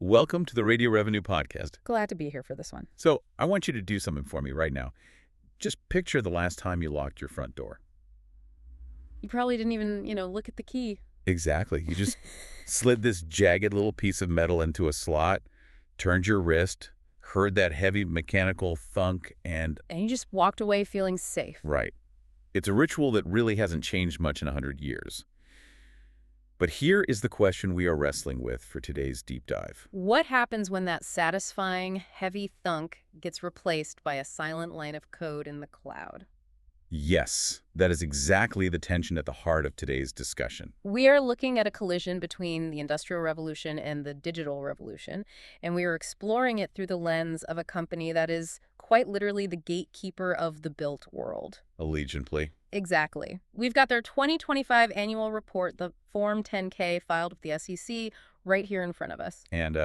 Welcome to the Radio Revenue Podcast. Glad to be here for this one. So I want you to do something for me right now. Just picture the last time you locked your front door. You probably didn't even, look at the key. Exactly. You just slid this jagged little piece of metal into a slot, turned your wrist, heard that heavy mechanical thunk, and you just walked away feeling safe. right. It's a ritual that really hasn't changed much in 100 years. But here is the question we are wrestling with for today's deep dive. What happens when that satisfying, heavy thunk gets replaced by a silent line of code in the cloud? Yes, that is exactly the tension at the heart of today's discussion. We are looking at a collision between the Industrial Revolution and the Digital Revolution, and we are exploring it through the lens of a company that is quite literally the gatekeeper of the built world. Allegion, plea. Exactly. We've got their 2025 annual report, the Form 10-K, filed with the SEC right here in front of us. And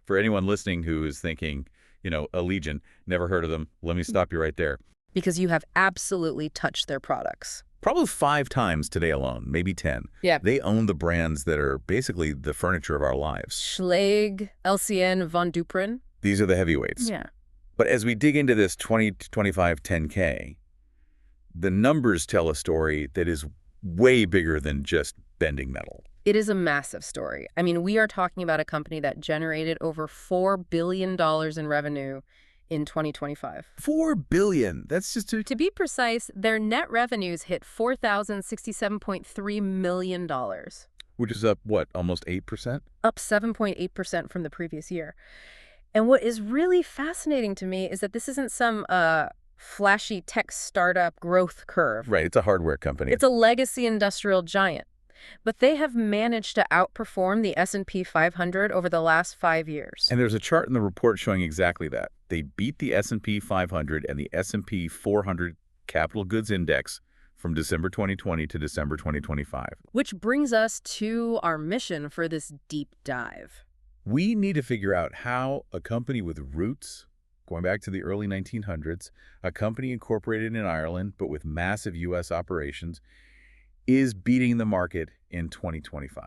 for anyone listening who is thinking, Allegion, never heard of them, let me stop you right there. Because you have absolutely touched their products. Probably 5 times today alone, maybe 10. Yeah. They own the brands that are basically the furniture of our lives. Schlage, LCN, Von Duprin. These are the heavyweights. Yeah. But as we dig into this 2025 10K, the numbers tell a story that is way bigger than just bending metal. It is a massive story. I mean, we are talking about a company that generated over $4 billion in revenue in 2025. $4 billion. That's just To be precise, their net revenues hit $4,067.3 million. Which is up, what, almost 8%? Up 7.8% from the previous year. And what is really fascinating to me is that this isn't some flashy tech startup growth curve. Right, it's a hardware company. It's a legacy industrial giant. But they have managed to outperform the S&P 500 over the last 5 years. And there's a chart in the report showing exactly that. They beat the S&P 500 and the S&P 400 Capital Goods Index from December 2020 to December 2025. Which brings us to our mission for this deep dive. We need to figure out how a company with roots going back to the early 1900s, a company incorporated in Ireland but with massive U.S. operations, is beating the market in 2025.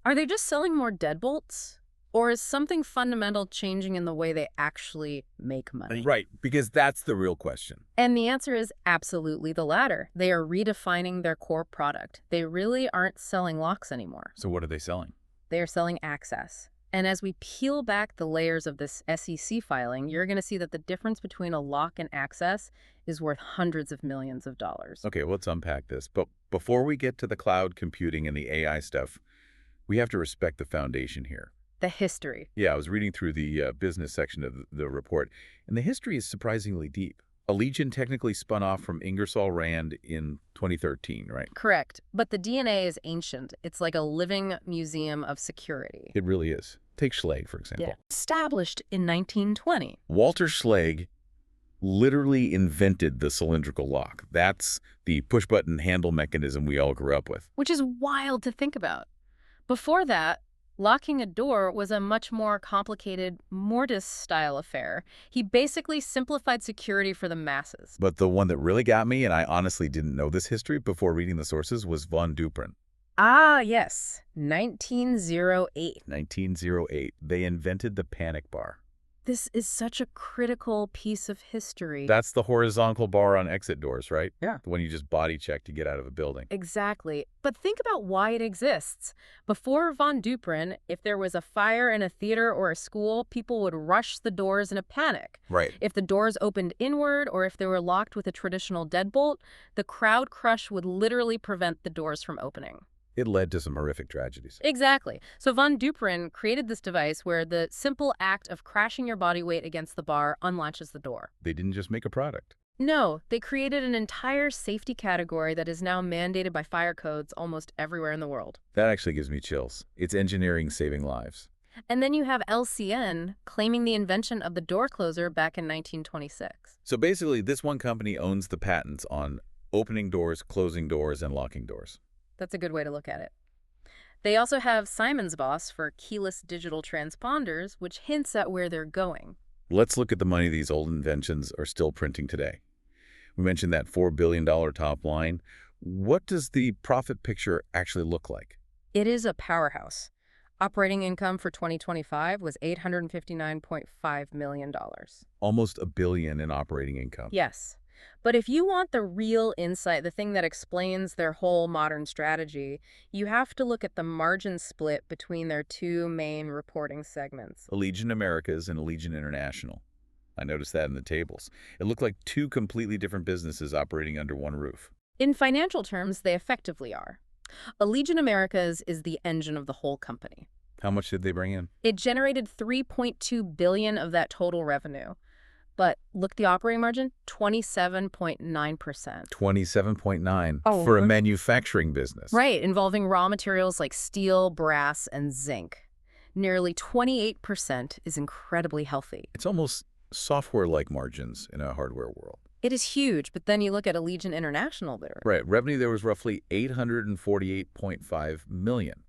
Are they just selling more deadbolts? Or is something fundamental changing in the way they actually make money? Right, because that's the real question. And the answer is absolutely the latter. They are redefining their core product. They really aren't selling locks anymore. So what are they selling? They are selling access. And as we peel back the layers of this SEC filing, you're going to see that the difference between a lock and access is worth hundreds of millions of dollars. Okay, let's unpack this. But before we get to the cloud computing and the AI stuff, we have to respect the foundation here. The history. Yeah, I was reading through the business section of the report, and the history is surprisingly deep. Allegion technically spun off from Ingersoll Rand in 2013, right? Correct. But the DNA is ancient. It's like a living museum of security. It really is. Take Schlage, for example. Yeah. Established in 1920. Walter Schlage literally invented the cylindrical lock. That's the push-button handle mechanism we all grew up with. Which is wild to think about. Before that, locking a door was a much more complicated mortise-style affair. He basically simplified security for the masses. But the one that really got me, and I honestly didn't know this history before reading the sources, was Von Duprin. Ah, yes. 1908. 1908. They invented the panic bar. This is such a critical piece of history. That's the horizontal bar on exit doors, right? Yeah. The one you just body check to get out of a building. Exactly. But think about why it exists. Before Von Duprin, if there was a fire in a theater or a school, people would rush the doors in a panic. Right. If the doors opened inward or if they were locked with a traditional deadbolt, the crowd crush would literally prevent the doors from opening. It led to some horrific tragedies. Exactly. So Von Duprin created this device where the simple act of crashing your body weight against the bar unlatches the door. They didn't just make a product. No, they created an entire safety category that is now mandated by fire codes almost everywhere in the world. That actually gives me chills. It's engineering saving lives. And then you have LCN claiming the invention of the door closer back in 1926. So basically, this one company owns the patents on opening doors, closing doors, and locking doors. That's a good way to look at it. They also have Simon's Boss for keyless digital transponders, which hints at where they're going. Let's look at the money these old inventions are still printing today. We mentioned that $4 billion top line. What does the profit picture actually look like? It is a powerhouse. Operating income for 2025 was $859.5 million. Almost $1 billion in operating income. Yes. But if you want the real insight, the thing that explains their whole modern strategy, you have to look at the margin split between their two main reporting segments. Allegion Americas and Allegion International. I noticed that in the tables. It looked like two completely different businesses operating under one roof. In financial terms, they effectively are. Allegion Americas is the engine of the whole company. How much did they bring in? It generated $3.2 billion of that total revenue. But look, the operating margin, 27.9%. 27.9 Oh, for a manufacturing business. Right, involving raw materials like steel, brass, and zinc. Nearly 28% is incredibly healthy. It's almost software-like margins in a hardware world. It is huge, but then you look at Allegion International there. Right. Revenue there was roughly $848.5 million,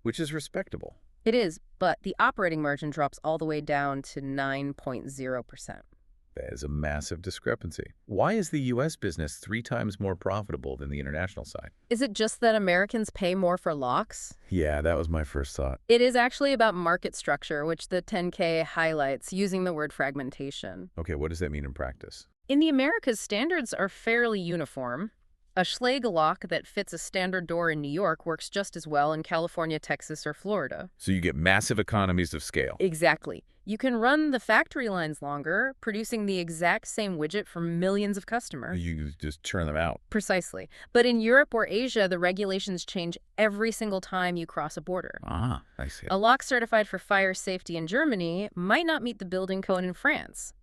which is respectable. It is, but the operating margin drops all the way down to 9.0%. That is a massive discrepancy. Why is the U.S. business 3 times more profitable than the international side? Is it just that Americans pay more for locks? Yeah, that was my first thought. It is actually about market structure, which the 10K highlights using the word fragmentation. Okay, what does that mean in practice? In the Americas, standards are fairly uniform. A Schlage lock that fits a standard door in New York works just as well in California, Texas, or Florida. So you get massive economies of scale. Exactly. You can run the factory lines longer, producing the exact same widget for millions of customers. You just churn them out. Precisely. But in Europe or Asia, the regulations change every single time you cross a border. Ah, I see. A lock certified for fire safety in Germany might not meet the building code in France.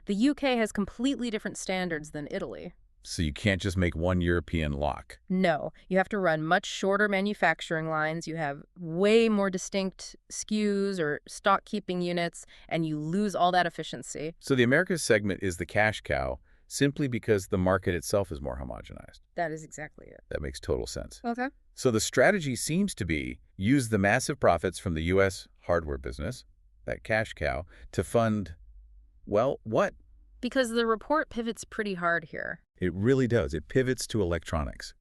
The UK has completely different standards than Italy. So you can't just make one European lock. No, you have to run much shorter manufacturing lines, you have way more distinct SKUs or stock keeping units, and you lose all that efficiency. So the Americas segment is the cash cow simply because the market itself is more homogenized. That is exactly it. That makes total sense. Okay. So the strategy seems to be use the massive profits from the U.S. hardware business, that cash cow, to fund, well, what? Because the report pivots pretty hard here. It really does. It pivots to electronics.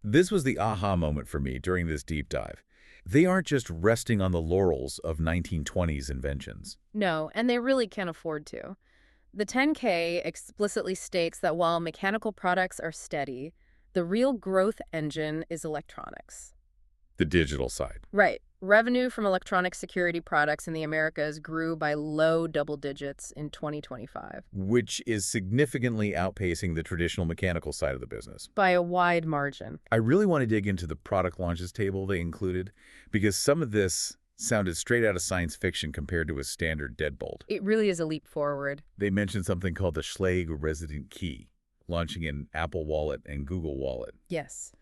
This was the aha moment for me during this deep dive. They aren't just resting on the laurels of 1920s inventions. No, and they really can't afford to. The 10K explicitly states that while mechanical products are steady, the real growth engine is electronics. The digital side. Right. Revenue from electronic security products in the Americas grew by low double digits in 2025. Which is significantly outpacing the traditional mechanical side of the business. By a wide margin. I really want to dig into the product launches table they included, because some of this sounded straight out of science fiction compared to a standard deadbolt. It really is a leap forward. They mentioned something called the Schlage Resident Key, launching in Apple Wallet and Google Wallet. Yes.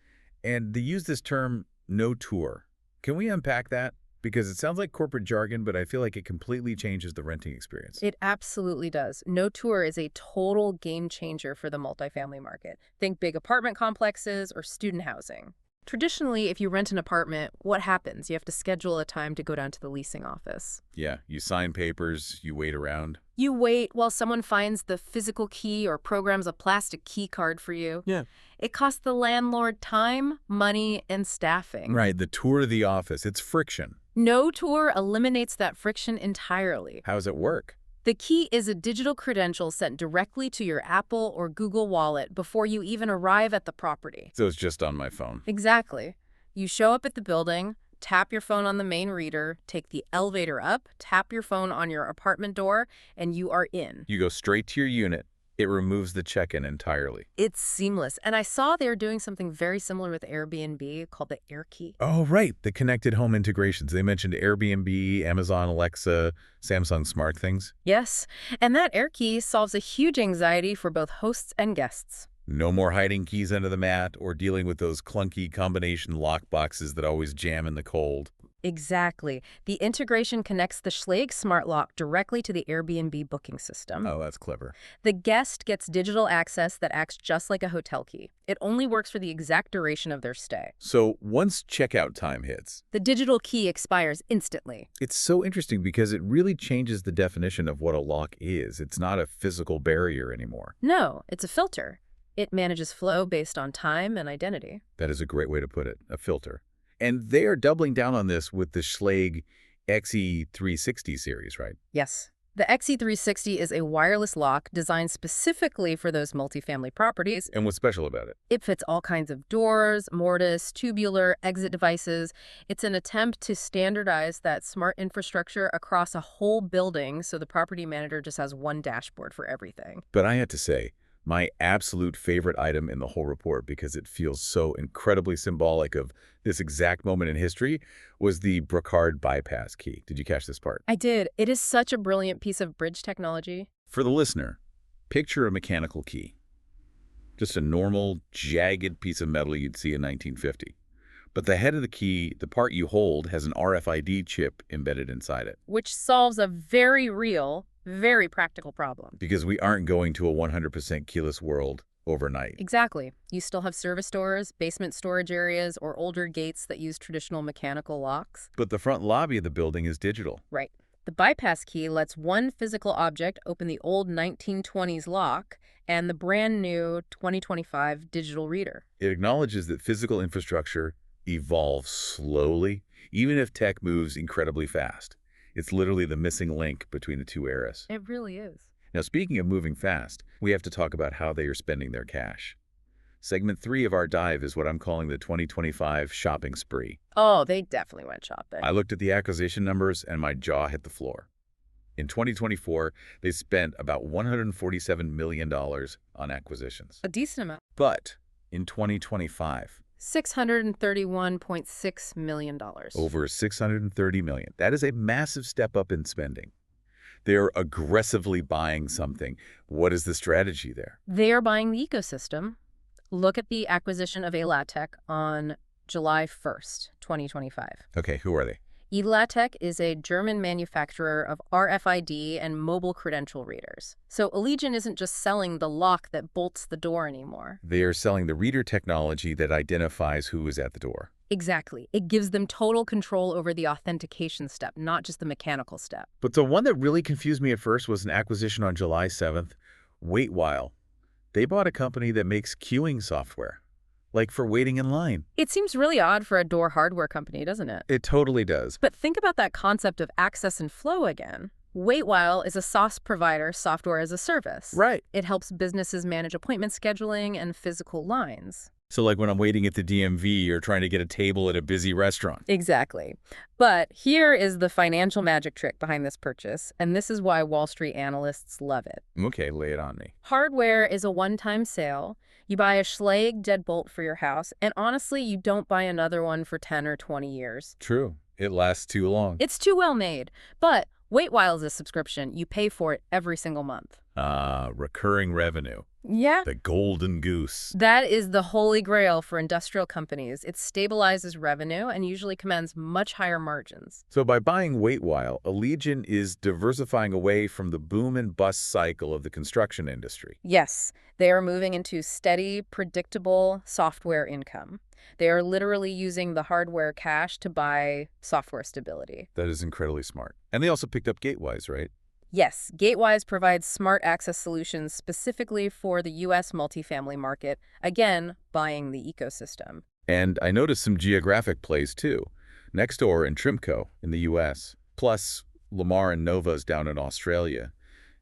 And they use this term, no tour. Can we unpack that? Because it sounds like corporate jargon, but I feel like it completely changes the renting experience. It absolutely does. No tour is a total game changer for the multifamily market. Think big apartment complexes or student housing. Traditionally, if you rent an apartment, what happens? You have to schedule a time to go down to the leasing office. Yeah, you sign papers, you wait around. You wait while someone finds the physical key or programs a plastic key card for you. Yeah. It costs the landlord time, money, and staffing. Right, the tour of the office, it's friction. No tour eliminates that friction entirely. How does it work? The key is a digital credential sent directly to your Apple or Google Wallet before you even arrive at the property. So it's just on my phone. Exactly. You show up at the building, tap your phone on the main reader, take the elevator up, tap your phone on your apartment door, and you are in. You go straight to your unit. It removes the check-in entirely. It's seamless. And I saw they were doing something very similar with Airbnb called the Air Key. Oh, right. The connected home integrations. They mentioned Airbnb, Amazon Alexa, Samsung SmartThings. Yes. And that Air Key solves a huge anxiety for both hosts and guests. No more hiding keys under the mat or dealing with those clunky combination lock boxes that always jam in the cold. Exactly. The integration connects the Schlage Smart Lock directly to the Airbnb booking system. Oh, that's clever. The guest gets digital access that acts just like a hotel key. It only works for the exact duration of their stay. So once checkout time hits, The digital key expires instantly. it's so interesting because it really changes the definition of what a lock is. It's not a physical barrier anymore. No, it's a filter. It manages flow based on time and identity. That is a great way to put it, a filter. And they are doubling down on this with the Schlage XE360 series, right? Yes. The XE360 is a wireless lock designed specifically for those multifamily properties. And what's special about it? It fits all kinds of doors, mortise, tubular, exit devices. It's an attempt to standardize that smart infrastructure across a whole building so the property manager just has one dashboard for everything. But I have to say, my absolute favorite item in the whole report, because it feels so incredibly symbolic of this exact moment in history, was the Brouckard bypass key. Did you catch this part? I did. It is such a brilliant piece of bridge technology. For the listener, picture a mechanical key. Just a normal, jagged piece of metal you'd see in 1950. But the head of the key, the part you hold, has an RFID chip embedded inside it. Which solves a very real, very practical problem. Because we aren't going to a 100% keyless world overnight. Exactly. You still have service doors, basement storage areas, or older gates that use traditional mechanical locks. But the front lobby of the building is digital. Right. The bypass key lets one physical object open the old 1920s lock and the brand new 2025 digital reader. It acknowledges that physical infrastructure evolves slowly, even if tech moves incredibly fast. It's literally the missing link between the two eras. It really is. Now, speaking of moving fast, we have to talk about how they are spending their cash. Segment 3 of our dive is what I'm calling the 2025 shopping spree. Oh, they definitely went shopping. I looked at the acquisition numbers and my jaw hit the floor. In 2024, they spent about $147 million on acquisitions. A decent amount. But in 2025, $631.6 million. over $630 million. That is a massive step up in spending. They're aggressively buying something. What is the strategy there? They are buying the ecosystem. Look at the acquisition of Elatec on July 1st, 2025. Okay, who are they? Elatec is a German manufacturer of RFID and mobile credential readers. So Allegion isn't just selling the lock that bolts the door anymore. They are selling the reader technology that identifies who is at the door. Exactly. It gives them total control over the authentication step, not just the mechanical step. But the one that really confused me at first was an acquisition on July 7th. Wait while. They bought a company that makes queuing software, like for waiting in line. It seems really odd for a door hardware company, doesn't it? It totally does. But think about that concept of access and flow again. Waitwhile is a SaaS provider, software as a service. Right. It helps businesses manage appointment scheduling and physical lines. So like when I'm waiting at the DMV or trying to get a table at a busy restaurant. Exactly. But here is the financial magic trick behind this purchase, and this is why Wall Street analysts love it. Okay, lay it on me. Hardware is a one-time sale. You buy a Schlage deadbolt for your house, and honestly, you don't buy another one for 10 or 20 years. True. It lasts too long. It's too well made. But Waitwhile is a subscription. You pay for it every single month. Recurring revenue. Yeah. The golden goose. That is the holy grail for industrial companies. It stabilizes revenue and usually commands much higher margins. So by buying Waitwhile, Allegion is diversifying away from the boom and bust cycle of the construction industry. Yes, they are moving into steady, predictable software income. They are literally using the hardware cash to buy software stability. That is incredibly smart. And they also picked up Gatewise, right? Yes, Gatewise provides smart access solutions specifically for the U.S. multifamily market, again, buying the ecosystem. And I noticed some geographic plays too. Nextdoor and Trimco in the U.S., plus Lamar and Nova's down in Australia.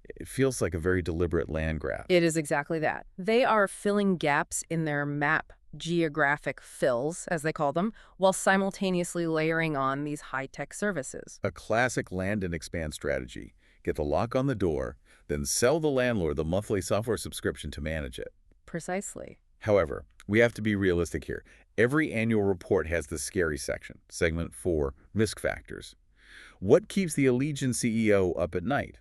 It feels like a very deliberate land grab. It is exactly that. They are filling gaps in their map, geographic fills, as they call them, while simultaneously layering on these high-tech services. A classic land and expand strategy. Get the lock on the door, then sell the landlord the monthly software subscription to manage it. Precisely. However, we have to be realistic here. Every annual report has the scary section, segment 4, risk factors. What keeps the Allegion CEO up at night?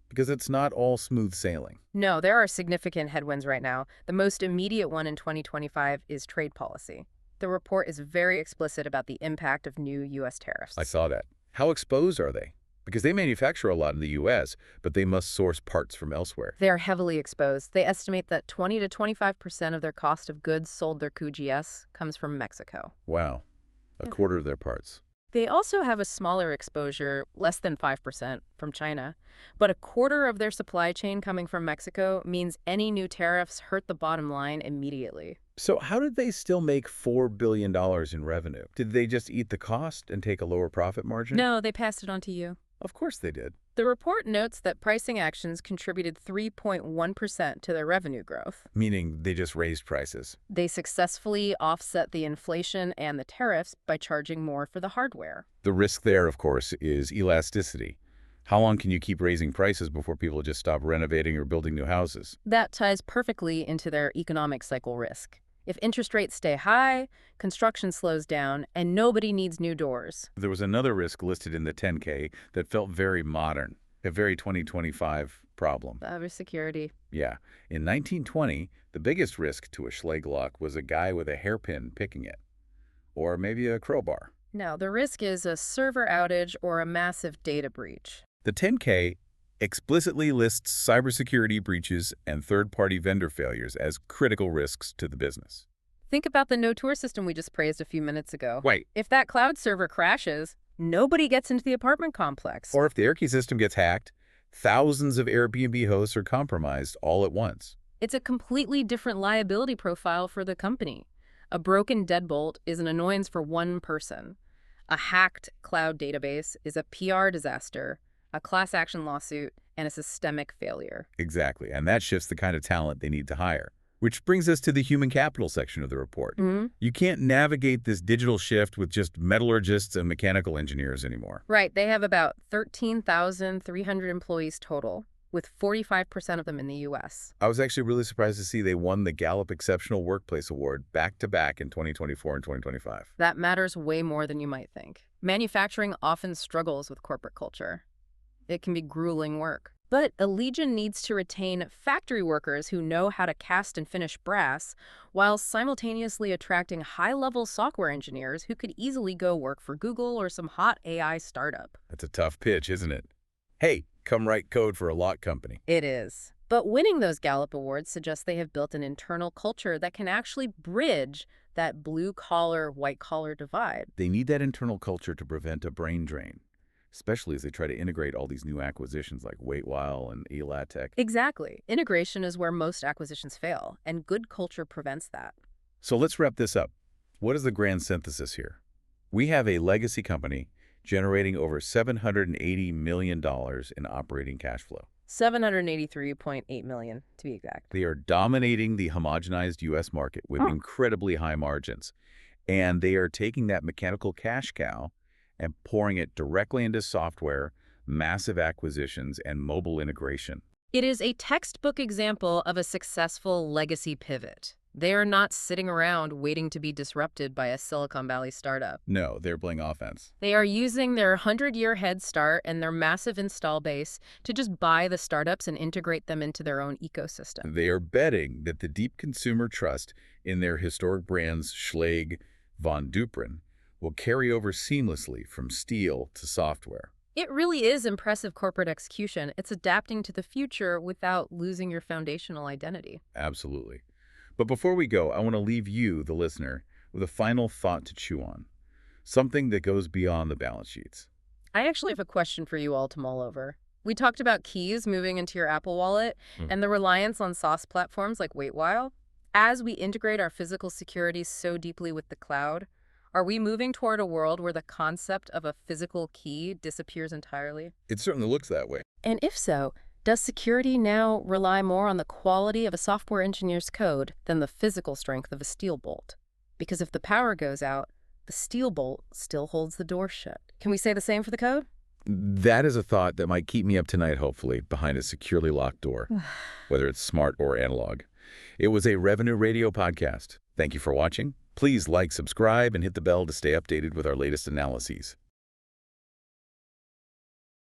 Because it's not all smooth sailing. No, there are significant headwinds right now. The most immediate one in 2025 is trade policy. The report is very explicit about the impact of new U.S. tariffs. I saw that. How exposed are they? Because they manufacture a lot in the U.S., but they must source parts from elsewhere. They are heavily exposed. They estimate that 20 to 25% of their cost of goods sold their QGS comes from Mexico. Wow. A quarter of their parts. They also have a smaller exposure, less than 5%, from China. But a quarter of their supply chain coming from Mexico means any new tariffs hurt the bottom line immediately. So how did they still make $4 billion in revenue? Did they just eat the cost and take a lower profit margin? No, they passed it on to you. Of course they did. The report notes that pricing actions contributed 3.1% to their revenue growth. Meaning they just raised prices. They successfully offset the inflation and the tariffs by charging more for the hardware. The risk there, of course, is elasticity. How long can you keep raising prices before people just stop renovating or building new houses? That ties perfectly into their economic cycle risk. If interest rates stay high, construction slows down, and nobody needs new doors. There was another risk listed in the 10K that felt very modern, a very 2025 problem. Cybersecurity. Yeah. In 1920, the biggest risk to a Schlage lock was a guy with a hairpin picking it. Or maybe a crowbar. Now, the risk is a server outage or a massive data breach. The 10K explicitly lists cybersecurity breaches and third-party vendor failures as critical risks to the business. Think about the no-tour system we just praised a few minutes ago. Wait. If that cloud server crashes, nobody gets into the apartment complex. Or if the AirKey system gets hacked, thousands of Airbnb hosts are compromised all at once. It's a completely different liability profile for the company. A broken deadbolt is an annoyance for one person. A hacked cloud database is a PR disaster, a class action lawsuit, and a systemic failure. Exactly, and that shifts the kind of talent they need to hire. Which brings us to the human capital section of the report. You can't navigate this digital shift with just metallurgists and mechanical engineers anymore. Right, they have about 13,300 employees total, with 45% of them in the U.S. I was actually really surprised to see they won the Gallup Exceptional Workplace Award back-to-back in 2024 and 2025. That matters way more than you might think. Manufacturing often struggles with corporate culture. It can be grueling work. But Allegion needs to retain factory workers who know how to cast and finish brass, while simultaneously attracting high-level software engineers who could easily go work for Google or some hot AI startup. That's a tough pitch, isn't it? Hey, come write code for a lock company. It is. But winning those Gallup Awards suggests they have built an internal culture that can actually bridge that blue-collar, white-collar divide. They need that internal culture to prevent a brain drain, especially as they try to integrate all these new acquisitions like Waitwhile and Elatech. Exactly. Integration is where most acquisitions fail, and good culture prevents that. So let's wrap this up. What is the grand synthesis here? We have a legacy company generating over $780 million in operating cash flow. $783.8 million, to be exact. They are dominating the homogenized U.S. market with incredibly high margins. And they are taking that mechanical cash cow and pouring it directly into software, massive acquisitions, and mobile integration. It is a textbook example of a successful legacy pivot. They are not sitting around waiting to be disrupted by a Silicon Valley startup. No, they're playing offense. They are using their 100-year head start and their massive install base to just buy the startups and integrate them into their own ecosystem. They are betting that the deep consumer trust in their historic brands Schlage, Von Duprin, will carry over seamlessly from steel to software. It really is impressive corporate execution. It's adapting to the future without losing your foundational identity. Absolutely. But before we go, I want to leave you, the listener, with a final thought to chew on. Something that goes beyond the balance sheets. I actually have a question for you all to mull over. We talked about keys moving into your Apple Wallet and the reliance on SaaS platforms like Waitwhile. As we integrate our physical security so deeply with the cloud, are we moving toward a world where the concept of a physical key disappears entirely? It certainly looks that way. And if so, does security now rely more on the quality of a software engineer's code than the physical strength of a steel bolt? Because if the power goes out, the steel bolt still holds the door shut. Can we say the same for the code? That is a thought that might keep me up tonight, hopefully, behind a securely locked door, whether it's smart or analog. It was a Revenue Radio podcast. Thank you for watching. Please like, subscribe, and hit the bell to stay updated with our latest analyses.